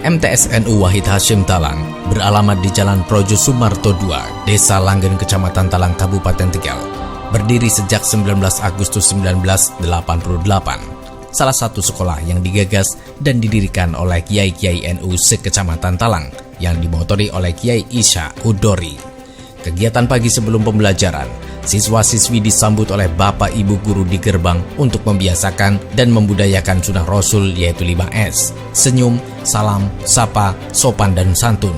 MTSNU Wahid Hashim Talang beralamat di Jalan Projo Sumarto 2, Desa Langgen, Kecamatan Talang, Kabupaten Tegal. Berdiri sejak 19 Agustus 1988. Salah satu sekolah yang digagas dan didirikan oleh Kiai-Kiai NU se-Kecamatan Talang yang dimotori oleh Kiai Isya Hudori. Kegiatan pagi sebelum pembelajaran, siswa-siswi disambut oleh bapak ibu guru di gerbang untuk membiasakan dan membudayakan sunnah Rasul, yaitu 5S: senyum, salam, sapa, sopan, dan santun.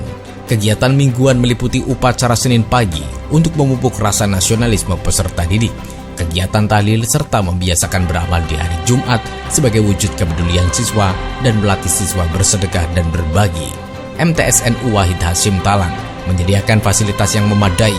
Kegiatan mingguan meliputi upacara Senin pagi untuk memupuk rasa nasionalisme peserta didik, kegiatan tahlil, serta membiasakan beramal di hari Jumat sebagai wujud kepedulian siswa dan melatih siswa bersedekah dan berbagi. MTSNU Wahid Hashim Talang menyediakan fasilitas yang memadai,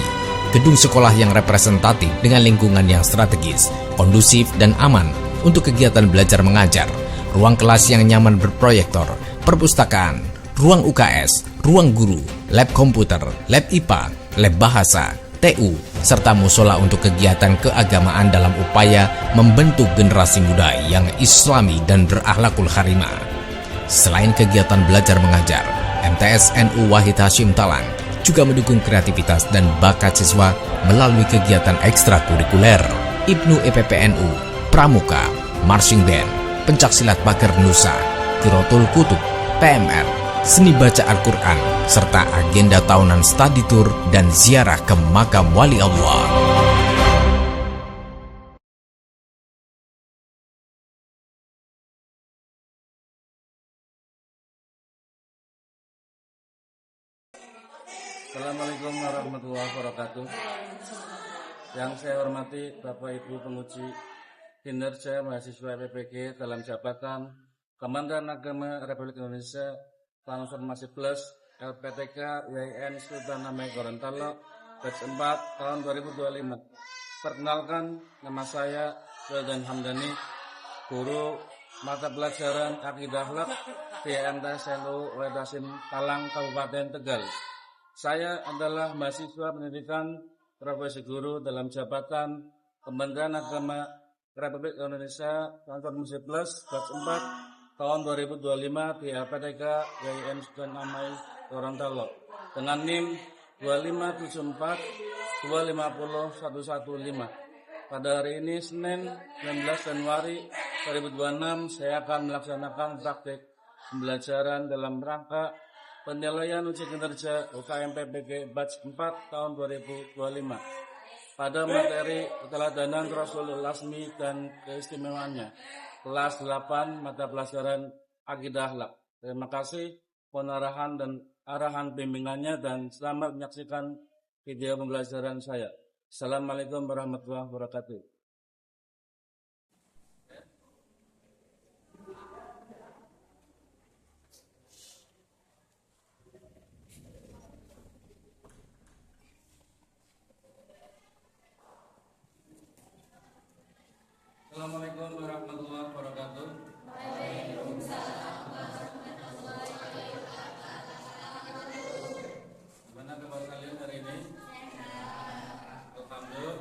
gedung sekolah yang representatif dengan lingkungan yang strategis, kondusif, dan aman untuk kegiatan belajar mengajar, ruang kelas yang nyaman berproyektor, perpustakaan, ruang UKS, ruang guru, lab komputer, lab IPA, lab bahasa, TU, serta musola untuk kegiatan keagamaan dalam upaya membentuk generasi muda yang islami dan berakhlakul karimah. Selain kegiatan belajar mengajar, MTSNU Wahid Hashim Talang juga mendukung kreativitas dan bakat siswa melalui kegiatan ekstrakurikuler, Ibnu EPPNU, Pramuka, Marching Band, Pencaksilat Pagar Nusa, Kirotul Kutub, PMR, seni baca Al-Quran, serta agenda tahunan study tour dan ziarah ke makam wali Allah. Assalamualaikum warahmatullahi wabarakatuh. Yang saya hormati Bapak Ibu penguji kinerja mahasiswa PPG dalam jabatan Kementerian Agama Republik Indonesia Transformasi Plus LPTK YIN Sultan Namai Gorontalo batch 4 tahun 2025. Perkenalkan, nama saya Wildan Hamdani, guru mata pelajaran Akidah Akhlak di MTSNU Wahid Hashim Talang, Kabupaten Tegal. Saya adalah mahasiswa pendidikan profesi guru dalam jabatan Kementerian Agama Republik Indonesia Transformasi Plus batch 4 tahun 2025 di LPTK YIN Sultan Namai Gorontalo dengan NIM 2574 250 115. Pada hari ini Senin 19 Januari 2026 saya akan melaksanakan praktik pembelajaran dalam rangka penilaian uji kinerja UKM PPG batch 4 tahun 2025 pada materi keteladanan Rasulul Lasmi dan keistimewaannya, kelas 8 mata pelajaran Akidah Akhlak. Terima kasih penarahan dan arahan bimbingannya dan selamat menyaksikan video pembelajaran saya. Assalamualaikum warahmatullahi wabarakatuh. Assalamualaikum warahmatullahi wabarakatuh. Waalaikumsalam warahmatullahi wabarakatuh. Gimana kabar kalian hari ini? Alhamdulillah.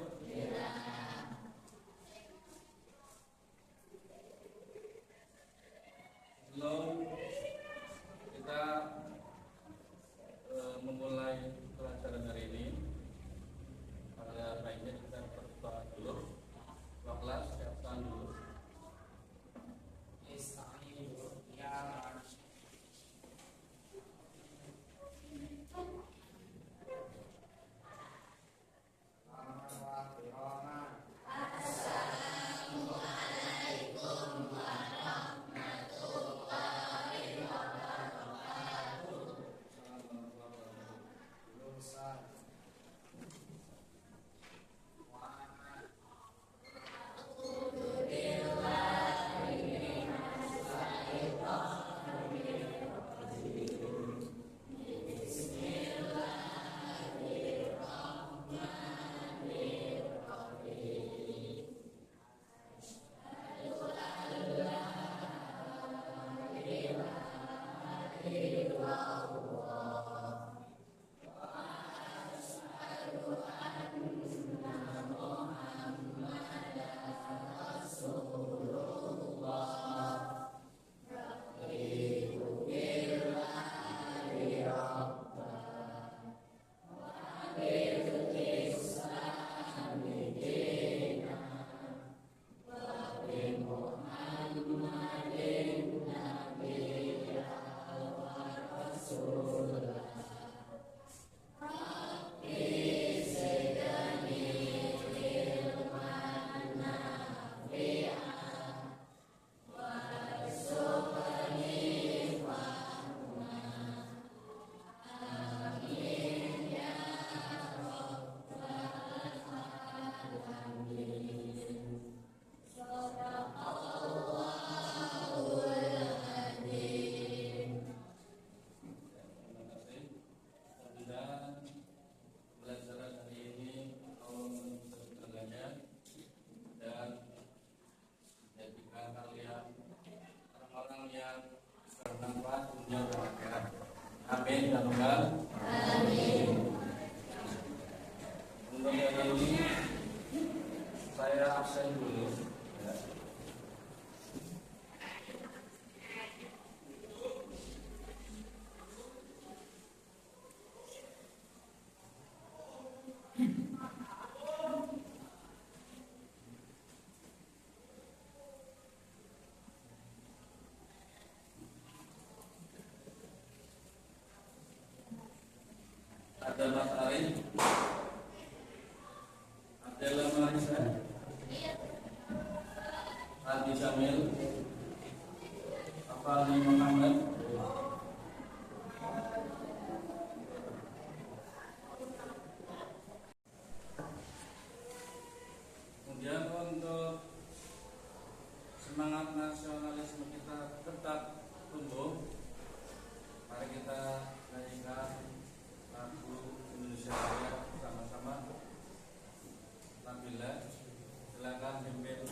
Untuk hari ini saya absen dulu. Ya. Ada Mas Ari, ada Marisa, Adi Jamil, Afali Muhammad, kemudian untuk semangat nasionalisme kita tetap tumbuh, mari kita nyanyikan lagu Indonesia Raya sama-sama. Nabila, silakan pimpin.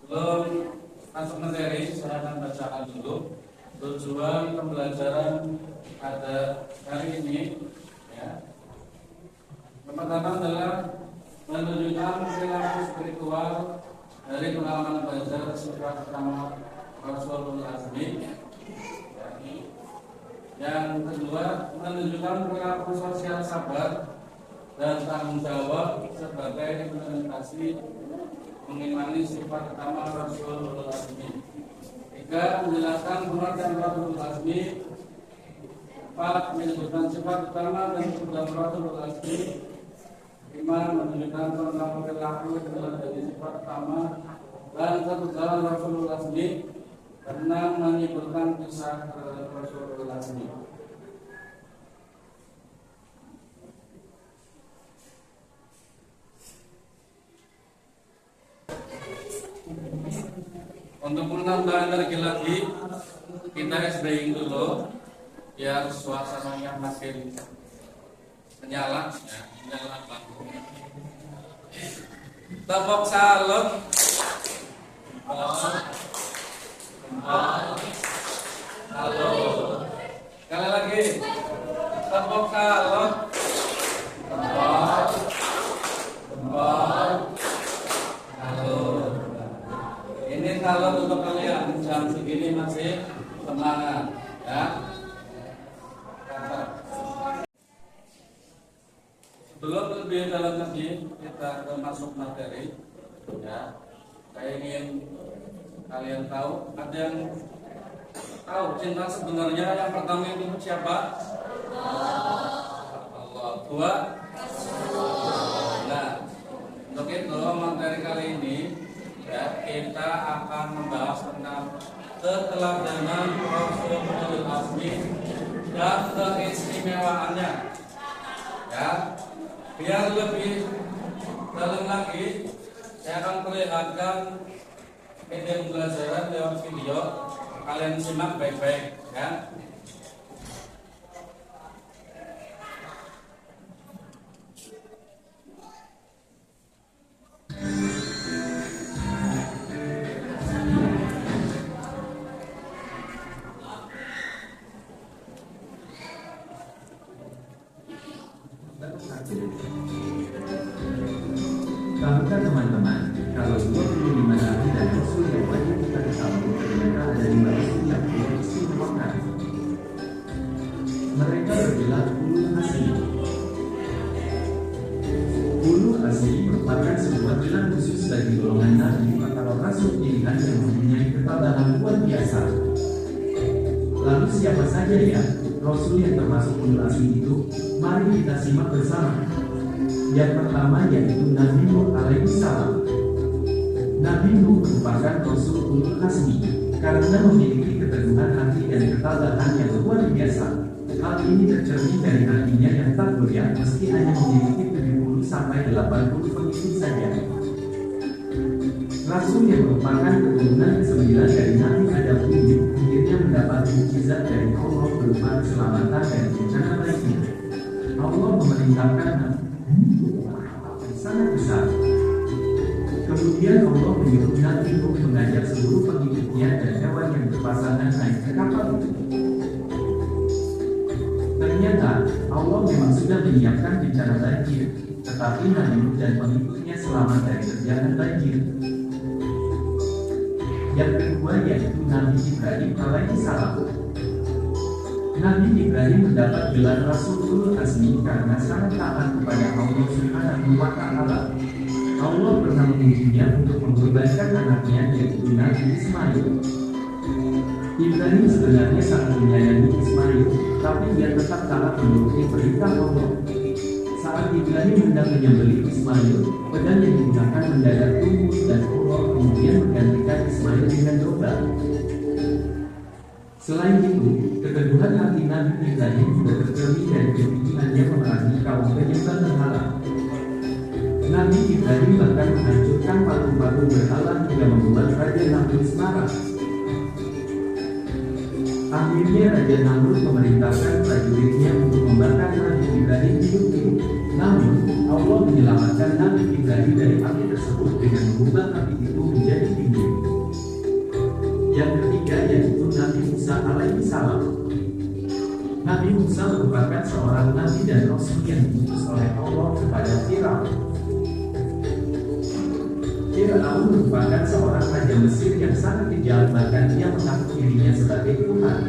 Sebelum masuk materi, saya akan bacakan dulu tujuan pembelajaran pada hari ini. Ya. Yang pertama adalah menunjukkan perilaku spiritual dari pengalaman belajar sifat pertama Rasul Azmi. Yang kedua, menunjukkan perilaku sosial sabar dan tanggung jawab sebagai implementasi mengimani sifat utama Rasul Azmi. 3. Menjelaskan pengertian Rasul Azmi. 4. Menyebutkan sifat utama dan kebutuhan Rasul Azmi. 5. Menunjukkan tentang perilaku dari sifat utama dan kebutuhan Rasul Azmi. 6. Menyebutkan kisah Rasul Azmi. Untuk menambah energi lagi, kita SBing dulu biar suasananya makin menyala, ya, menyala lampu. Tepuk salut. Halo. Sekali lagi. Tepuk salut. Ini salut untuk kalian, jam segini masih semangat, ya. Sebelum lebih dalam lagi kita masuk materi, ya. Saya ingin kalian tahu, ada yang tahu cinta sebenarnya yang pertama itu siapa? Allah. Dua? Nah, untuk itu materi kali ini ya, kita akan membahas tentang keteladanan Rasul Ulul Azmi dan keistimewaannya. Ya, biar lebih dalam lagi, saya akan perlihatkan media pembelajaran lewat video. Kalian simak baik-baik ya. Tahukah teman-teman, kalau 25 nabi dan rasul yang wajib kita ketahui ternyata ada 5 rasul yang diistimewakan. Mereka bergelar ulul azmi. Ulul azmi merupakan sebuah gelar khusus bagi golongan nabi atau rasul pilihan yang mempunyai ketebalan luar biasa. Lalu siapa saja ya rasul yang termasuk ulul azmi itu? Mari kita simak bersama. Yang pertama yaitu Nabi Nuh alaihissalam. Nabi Nuh merupakan Rasul Ulul Azmi karena memiliki keteguhan hati dan ketabahan yang luar biasa. Hal ini tercermin dari hatinya yang tak goyah meski hanya memiliki 70 sampai 80 pengikut saja. Rasul yang merupakan keturunan ke-9 dari Nabi Adam ini akhirnya mendapat mukjizat dari Allah berupa keselamatan dari bencana lainnya. Allah memerintahkan Nabi sangat besar. Kemudian Allah menyuruh Nabi Nuh mengajak seluruh pengikutnya dan hewan yang berpasangan naik ke kapal itu. Ternyata Allah memang sudah menyiapkan bencana banjir, tetapi Nabi Nuh dan pengikutnya selamat dari terjangan banjir. Yang kedua yaitu Nabi Ibrahim alaihissalam. Nabi Ibrahim mendapat gelar Rasul Ulul Azmi karena sangat taat kepada Allah Subhanahu wa Ta'ala. Allah pernah mengujinya untuk mengorbankan anaknya yaitu Nabi Ismail. Ibrahim sebenarnya sangat menyayangi Ismail, tapi dia tetap taat menuruti perintah Allah. Saat Ibrahim hendak menyembelih Ismail, pedang yang digunakan mendadak tumbuh dan Allah kemudian menggantikan Ismail dengan domba. Selain itu, keteguhan hati Nabi Ibrahim juga tercermin dari keinginannya memerangi kaum penyembah berhala. Nabi Ibrahim bahkan menghancurkan patung-patung berhala hingga membuat Raja Namrud marah. Akhirnya Raja Namrud memerintahkan prajuritnya untuk membakar Nabi Ibrahim hidup-hidup. Namun, Allah menyelamatkan Nabi Ibrahim dari api tersebut dengan mengubah api itu menjadi dingin. Yang ketiga yaitu Nabi Musa alaihissalam. Nabi Musa merupakan seorang nabi dan rasul yang diutus oleh Allah kepada Firaun. Firaun merupakan seorang raja Mesir yang sangat kejam, bahkan ia mengaku dirinya sebagai Tuhan.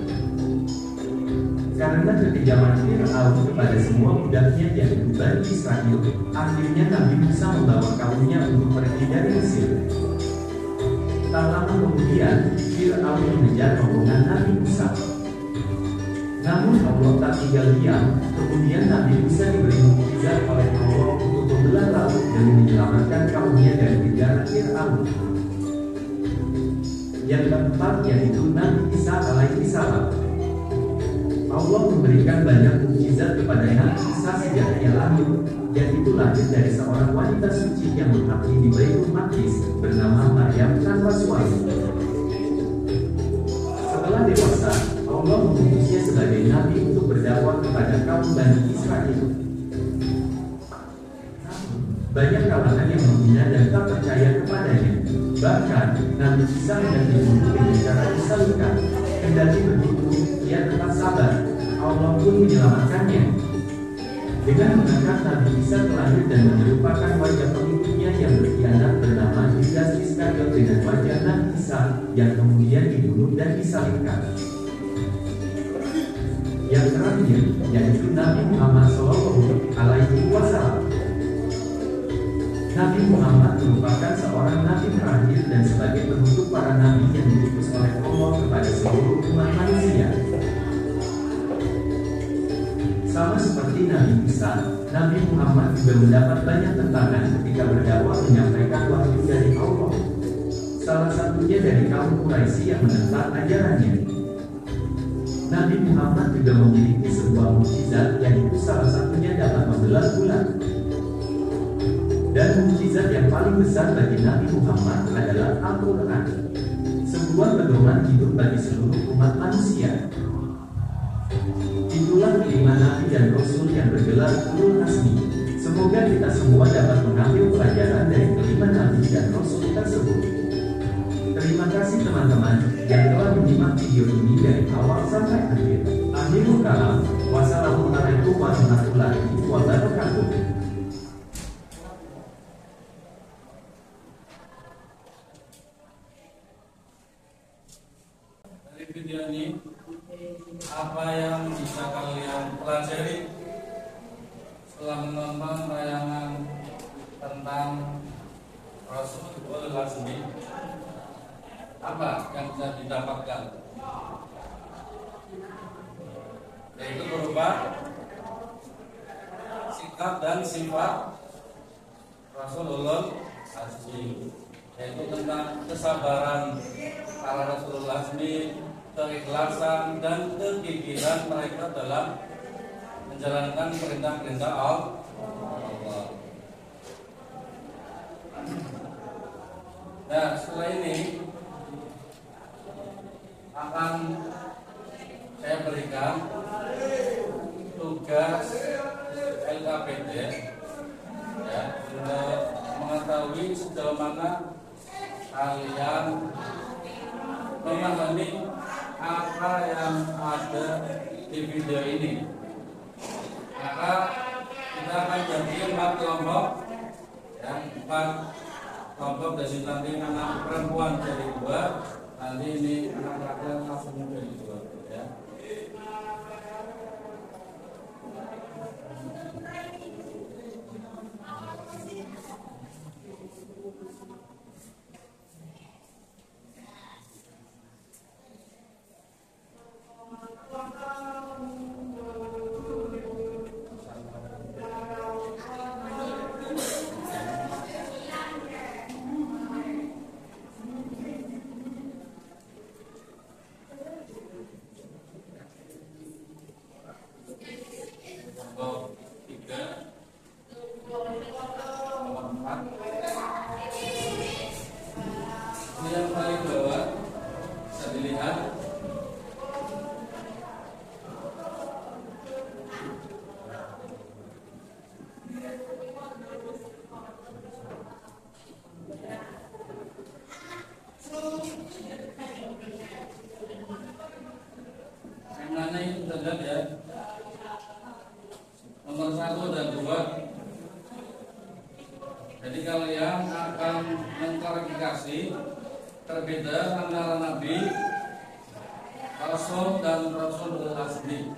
Karena kekejaman Firaun kepada semua budaknya yaitu Bani Israel, akhirnya Nabi Musa membawa kaumnya untuk pergi dari Mesir. Tak lama kemudian, Firaun mengejar rombongan Nabi Musa. Namun Allah tak tinggal diam, kemudian Nabi Musa diberi mukjizat oleh Allah untuk membelah laut dan menyelamatkan kaumnya dari kejaran Firaun. Yang keempat yaitu Nabi Isa alaihissalam. Allah memberikan banyak mukjizat kepada Nabi Isa sejak ia lahir, yaitu lahir dari seorang wanita suci yang mengabdi di Baitul Maqdis bernama Maryam tanpa suami. Setelah dewasa, Allah mengutusnya sebagai nabi untuk berdakwah kepada kaum Bani Israel. Banyak kalangan yang menghina dan tak percaya kepadanya. Bahkan Nabi Isa hendak dibunuh dengan cara disalibkan. Kendati begitu, ia tetap sabar. Allah pun menyelamatkannya. Dengan mengangkat Nabi Isa terlahir dan menyerupakan wajah pengikutnya yang berkhianat bernama Judas Iskariot dengan wajah Nabi Isa yang kemudian dibunuh dan disalibkan. Yang terakhir yaitu Nabi Muhammad SAW. Nabi Muhammad merupakan seorang nabi terakhir dan sebagai penutup para nabi yang diutus oleh Allah kepada seluruh umat manusia. Sama seperti Nabi Musa, Nabi Muhammad juga mendapat banyak tentangan ketika berdakwah menyampaikan wahyu dari Allah. Salah satunya dari kaum Quraisy yang menentang ajarannya. Nabi Muhammad juga memiliki sebuah mukjizat, yaitu salah satunya dapat membelah bulan. Dan mukjizat yang paling besar bagi Nabi Muhammad adalah Al-Quran, sebuah pedoman hidup bagi seluruh umat manusia. Itulah kelima nabi dan rasul yang bergelar ulul azmi. Semoga kita semua dapat mengambil pelajaran dari kelima nabi dan rasul tersebut. Terima kasih teman-teman yang telah menyimak video ini dari awal sampai akhir. Akhirul kalam, wassalamualaikum warahmatullahi wabarakatuh. Dari video ini, apa yang bisa kalian pelajari setelah menonton tayangan tentang Rasul ulul azmi? Apa yang bisa didapatkan? Yaitu berupa sikap dan sifat Rasul ulul azmi, yaitu tentang kesabaran para Rasul ulul azmi, keikhlasan dan kegigihan mereka dalam menjalankan perintah-perintah Allah. Nah, setelah ini akan saya berikan tugas LKPD ya, untuk mengetahui sejauh mana kalian memahami apa yang ada di video ini. Maka kita akan bagi 4 kelompok ya, 4 kelompok. Dari nanti anak perempuan jadi 2, nanti ini anak laki-laki langsung jadi 2 ya. Yang paling bawah bisa dilihat yang mana ini kita lihat ya, nomor 1 dan 2. Jadi kalian akan mengklarifikasi perbedaan antara Nabi, Rasul dan Rasul ulul azmi.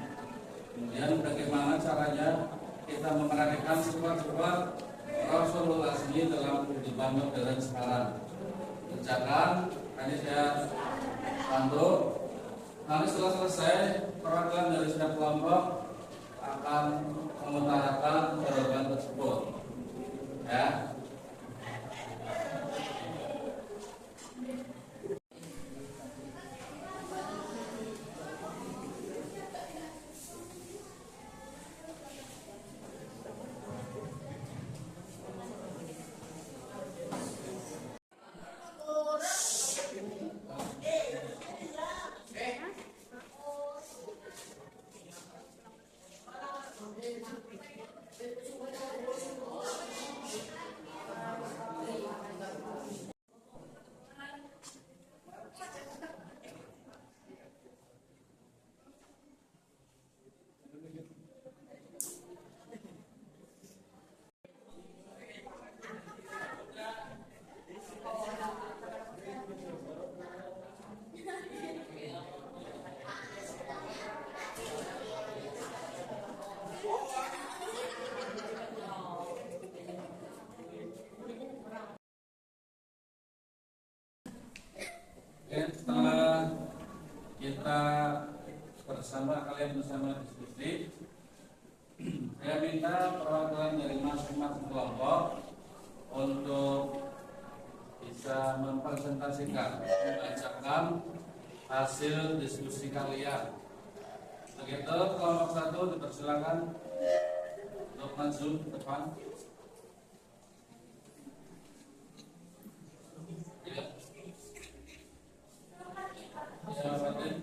Kemudian bagaimana caranya kita memperhatikan sifat-sifat Rasul ulul azmi dalam kehidupan modern sekarang. Kerjakan, ini saya bantu. Nanti setelah selesai, perwakilan dari setiap kelompok akan mengutarakan jawaban tersebut. Ya. Oke, setelah kita kalian bersama diskusi, saya minta perwakilan dari masing-masing kelompok untuk bisa mempresentasikan, membacakan hasil diskusi kalian. Begitu, kelompok 1 dipersilakan untuk maju ke depan. Ya. Ya, Bapak.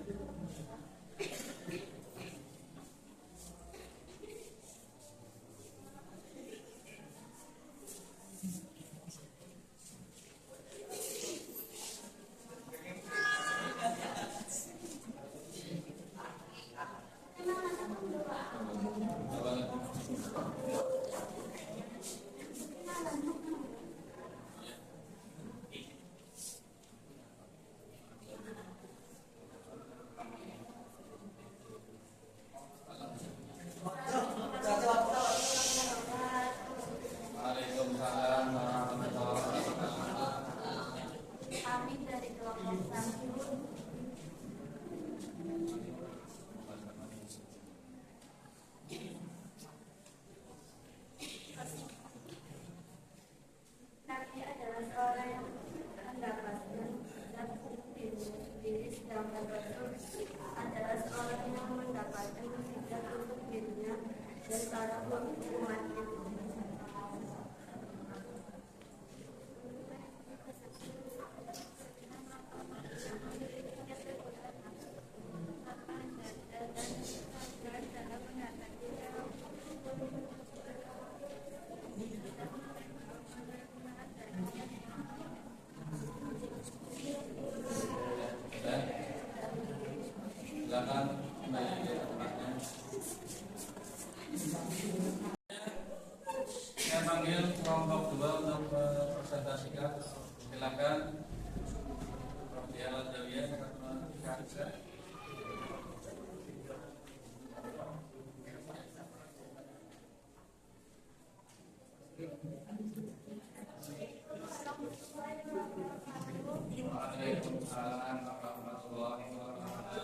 Waalaikumsalam warahmatullahi wabarakatuh. Kami dari kelompok 1 kami adalah seorang yang mendapatkan diri sedangkan Rasul adalah seorang yang mendapatkan musibah untuk dirinya dan para umatnya. Silakan kembali ke tempatnya. Saya panggil kelompok 2 untuk presentasikan. Silakan. Prof. Diana Zawiyah, Kak. Waalaikumsalam warahmatullahi wabarakatuh.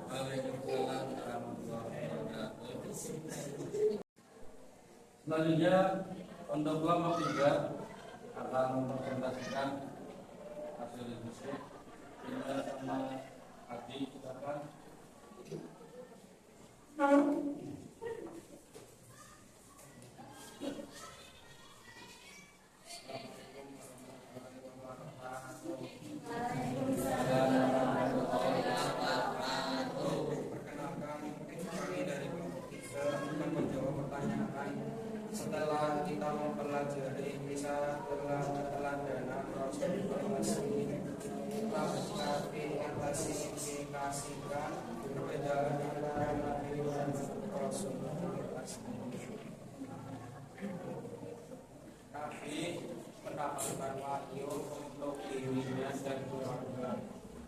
Waalaikumsalam warahmatullahi wabarakatuh. Selanjutnya untuk kelompok 3 akan mempresentasikan hasil diskusi. Ini sama Adi, silakan. Setelah kita mempelajari kisah teladan Rasulullah tapi kita klasifikasikan perbedaan antara Nabi dan Rasulullah. Nabi mendapatkan wahyu untuk dirinya dan keluarga.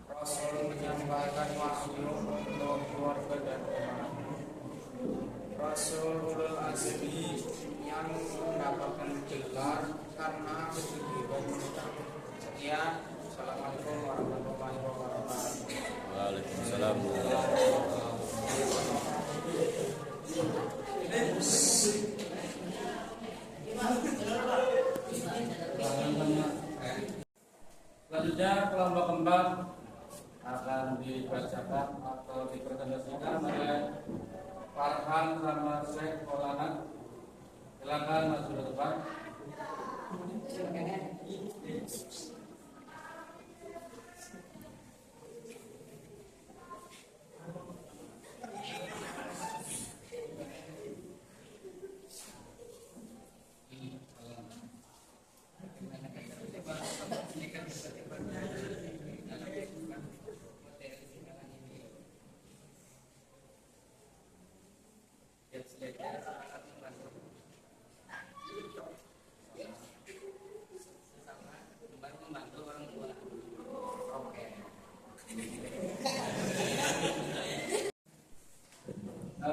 Rasul menyampaikan wahyu untuk keluarga dan umat. Rasul Ulul Azmi yang mendapatkan gelar karena kejujuran mereka. Sekian, Assalamualaikum warahmatullahi wabarakatuh. Waalaikumsalam. Selanjutnya kelompok 4 akan dibacakan atau dipresentasikan oleh Farhan sama Syekh Maulana. Silakan maju ke depan. Nah,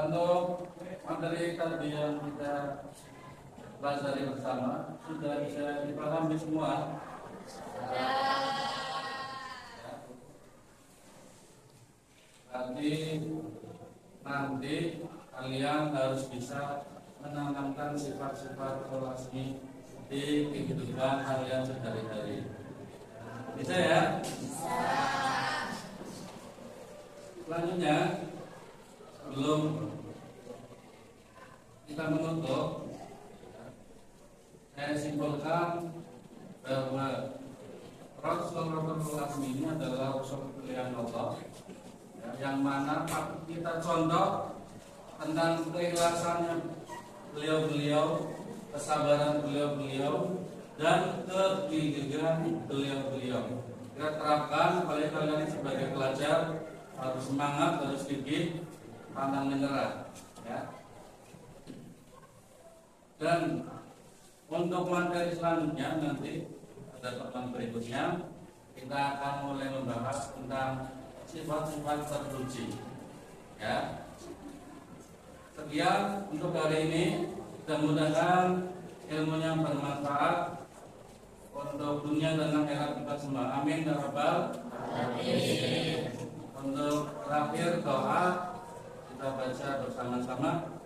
untuk materi tadi yang kita pelajari bersama sudah bisa dipahami semua. Tapi nanti kalian harus bisa menanamkan sifat-sifat relasi di kehidupan kalian sehari-hari. Bisa ya? Selanjutnya, sebelum kita menutup, saya simpulkan bahwa Rasulullah ini adalah Rasul pilihan Allah, yang mana kita contoh tentang keikhlasannya beliau-beliau, kesabaran beliau-beliau, dan kegigihan beliau-beliau. Kita terapkan oleh kalian sebagai pelajar, harus semangat, harus gigih, pantang menyerah, ya. Dan untuk materi selanjutnya nanti pada pertemuan berikutnya kita akan mulai membahas tentang sifat-sifat terpuji, ya. Sekian untuk hari ini. Mudah-mudahan ilmunya bermanfaat untuk dunia dan akhirat kita semua. Amin ya rabbal alamin. Untuk terakhir doa kita baca bersama-sama.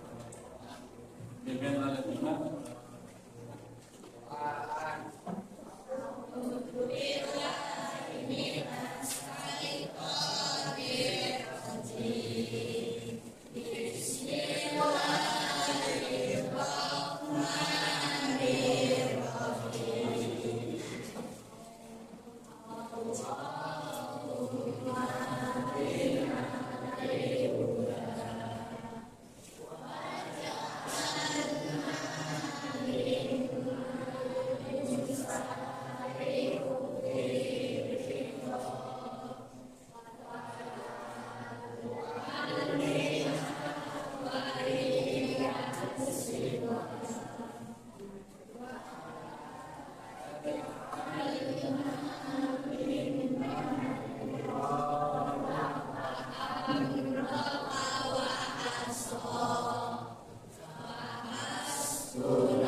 Bimbing oleh imam. Oh.